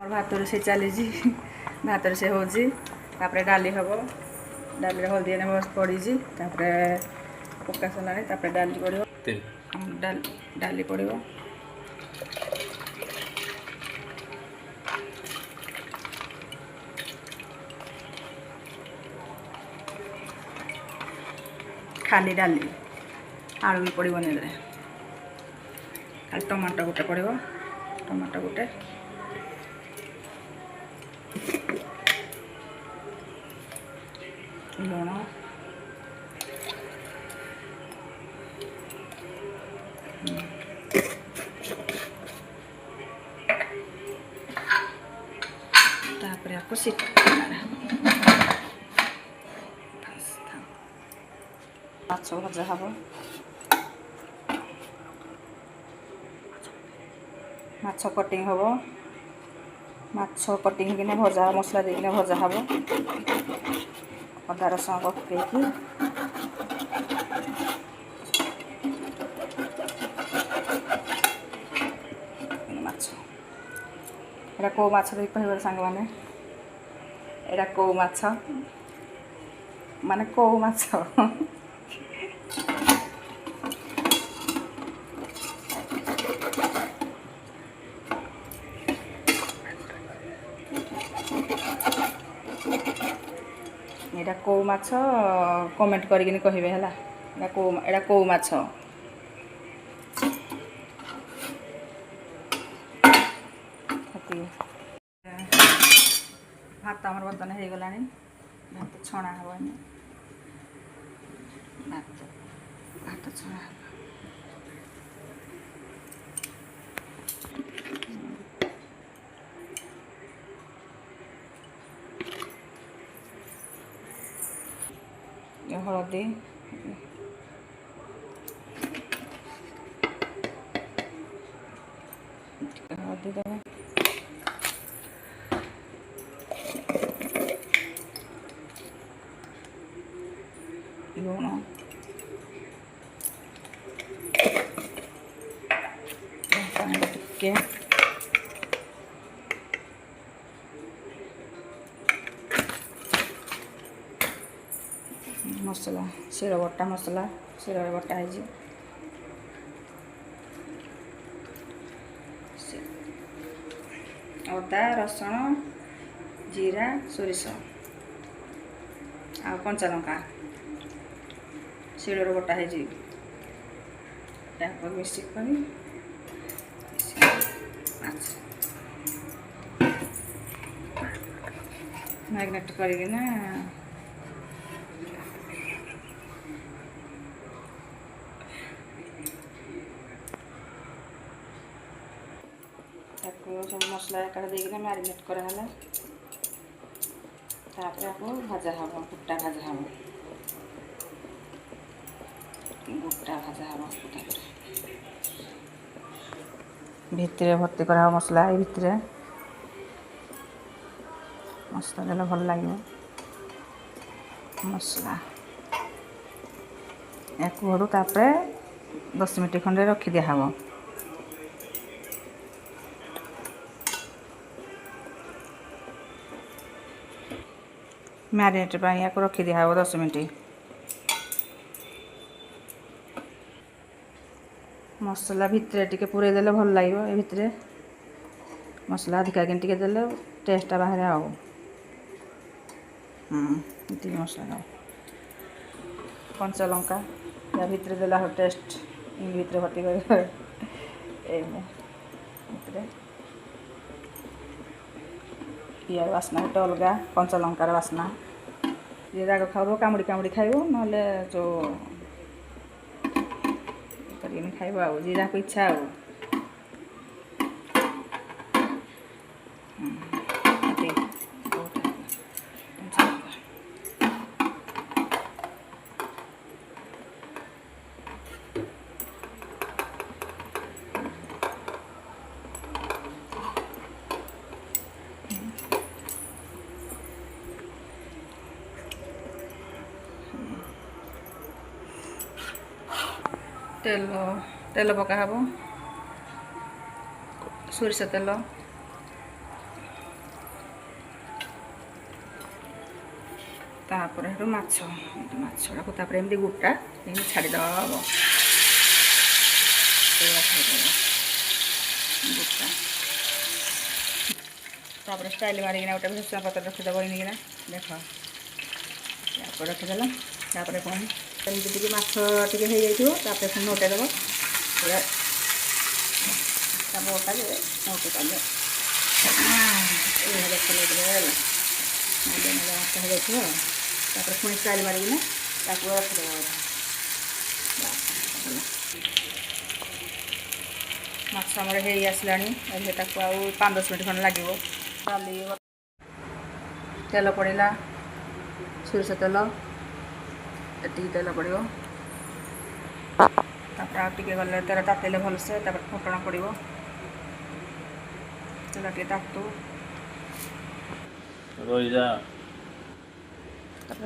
और भात रोषे चली भात रोषे हो डाली हम डाली हल्दी बस पड़ी पका सरला डाली पड़ो डाली पड़ो खाली डाली आलू भी पड़ो खाली टमाटो गोटे पड़ो टमाटो गोटे लुण तापर आपको माछ भजा हम माछ कटिंग हम माछ कटिंग किने भजा मसला देकिने भजा हम अदा रसुण पकईकि माछ एटा को माछ कह सांग मैंने एटा को माछ माने को माछ एटा को माछ कमेंट करके कहबे हला एटा को माछ भात आमर बर्तन हो गला भात छणा हम भात छणा हलदी हलदी देवा लुण टिके मसला शिर बटा मसला शिर बटा है अदा रसुण जीरा सोरिष आ कंचा लंका शिर बटा है मिक्स मैग्नेट करना सब मसला एक देना मैरिनेट कराला आपको भाजा हम गुटा भाजा हम गुटा भाजा हम भितर भर्ती करा मसला ये भितर मसला देले भल लगे मसला या 10 मिनट खंडे रखी दिया हम मैरिनेट या रखी दिया 10 मिनट मसला भितर टिके पूरे देले भल लगे ये भितर मसला अधिका टिके देले टेस्टा बाहर आओ मसला कंचा लंका या भितर देला हो टेस्ट भितर भर्ती कर यार बास्ना गोटे अलग कंचा लंकार बास्ना ये राग खाओ कामुड़ी कामुड़ी खाइब ना जो खाइब आ जीरा को इच्छा आ तेल तेल पका हम सोरिष तेल तापर हेटु माछटाକୁ तापर एमती गोटा एमती छाड़ीदब गोटा तापर स्टाइल मारिकिना गोटे भुसुंगा पत्र रखीदेव एमकिना देख रखीदेल तापर पुणी एमती टी माछ टी हो जाइए पुणी नोटेदेव पूरा बोटा नोटे पाले देख माछ हो जाइए पुणी स्टाइल मारिकिना रखीदेव माछ आमर हो आसला 5-10 मिनट खंड लगे तेल पड़ा सोरिष तेल एति तेल पड़ो आगे गले तेल तातिले भलसे फुटण पड़ो तेल टे तातु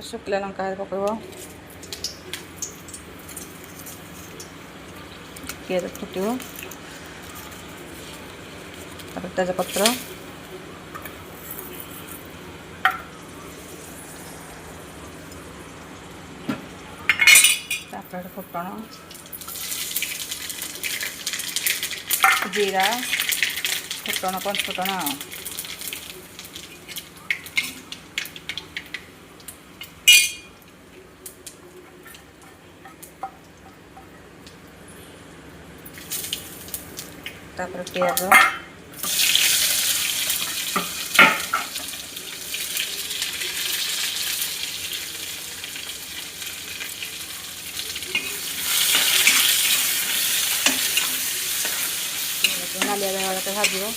शुखला लंका पकड़ पियाज फुटो तेजपत्र फुटण जीरा फुटण पंचफुटण तापर पियाज नालिया भाजो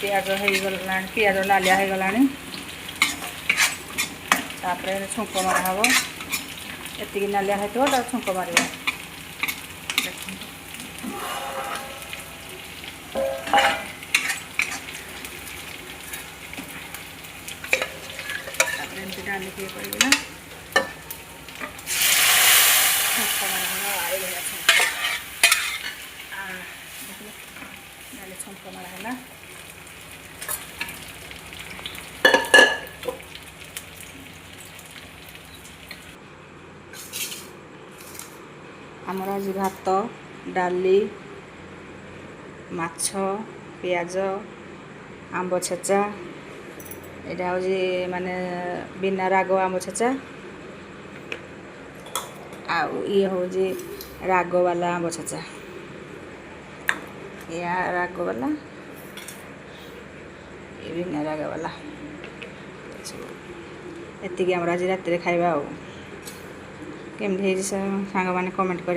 पियाज होगला पियाज नालिया होगला छुंक मराहब एति नालिया होता छुंक मार डाली किए पड़ेगा छुंक डाली छुंक मारा आमर आज भात डाली माछ पियाज आंब छेचा यहाँ हूँ माने बिना राग आंब छेचा ये हूँ राग वाला आंब छेचा या राग वाला ये बिना राग वाला एतिक आज रात खाଇବା केमती सांग मैंने कमेंट कर।